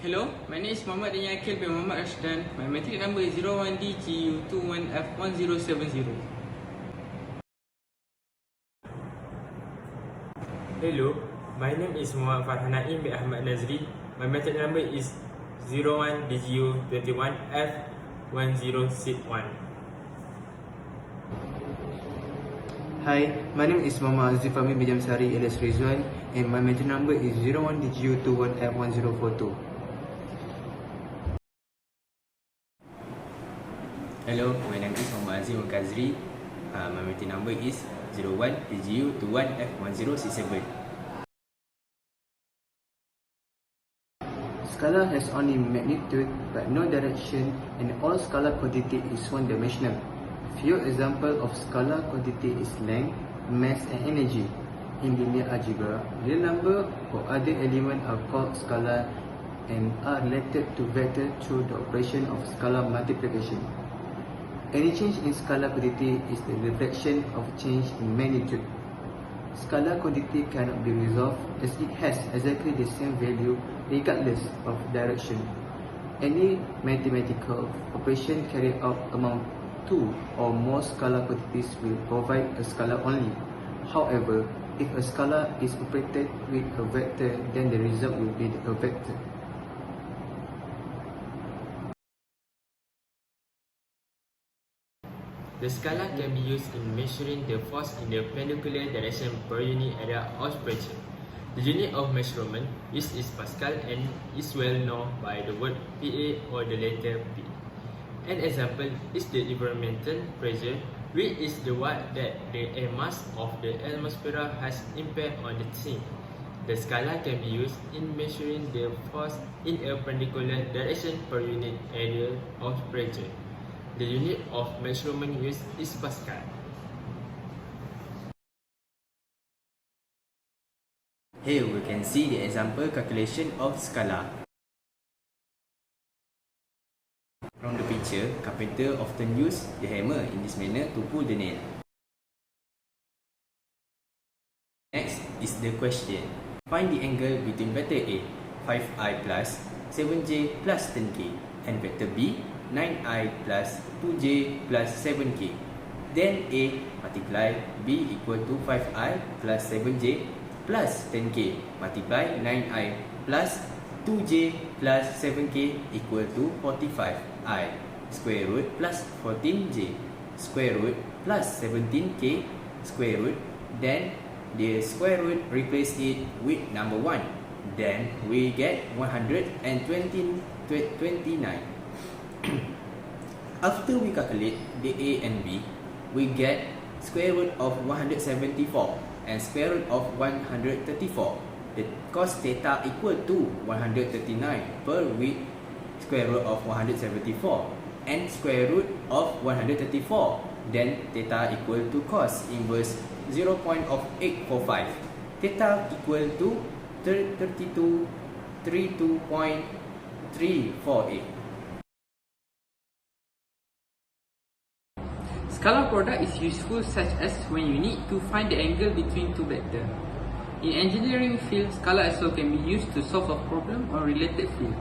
Hello, my name is Muhammad DBM10013-Scalar. My matric number is 01DGU21F1070. Hello, my name is Muhammad Farhanaim bin Ahmad Nazri. My matric number is 01DGU21F1061. Hi, my name is Muhammad Azifami bin Jamsari alias Rizwan, and my matric number is 01DGU21F1042. Hello, my name is Muhammad Azim Kazri. My matric number is 01DGU21F1067. Scalar has only magnitude but no direction, and all scalar quantity is one-dimensional. Few examples of scalar quantity is length, mass and energy. In linear algebra, real number or other elements are called scalar and are related to vector through the operation of scalar multiplication. Any change in scalar quantity is the reflection of change in magnitude. Scalar quantity cannot be resolved as it has exactly the same value regardless of direction. Any mathematical operation carried out among two or more scalar quantities will provide a scalar only. However, if a scalar is operated with a vector, then the result will be a vector. The scalar can be used in measuring the force in the perpendicular direction per unit area of pressure. The unit of measurement is Pascal and is well known by the word PA or the letter P. An example is the environmental pressure, which is the one that the air mass of the atmosphere has impact on the thing. The scalar can be used in measuring the force in a perpendicular direction per unit area of pressure. The unit of measurement used is Pascal. Here we can see the example calculation of scalar. From the picture, carpenter often use the hammer in this manner to pull the nail. Next is the question. Find the angle between vector A, 5i plus 7j plus 10k, and vector B, 9i plus 2j plus 7k. Then A multiply B equal to 5i plus 7j plus 10k multiply 9i plus 2j plus 7k equal to 45i square root plus 14j square root plus 17k square root. Then the square root replace it with number 1. Then we get 129. After we calculate the A and B, we get square root of 174 and square root of 134. The cos theta equal to 139 per with square root of 174 and square root of 134. Then theta equal to cos inverse 0.845. Theta equal to 32.348. Scalar product is useful such as when you need to find the angle between two vectors. In engineering field, scalar also can be used to solve a problem or related field.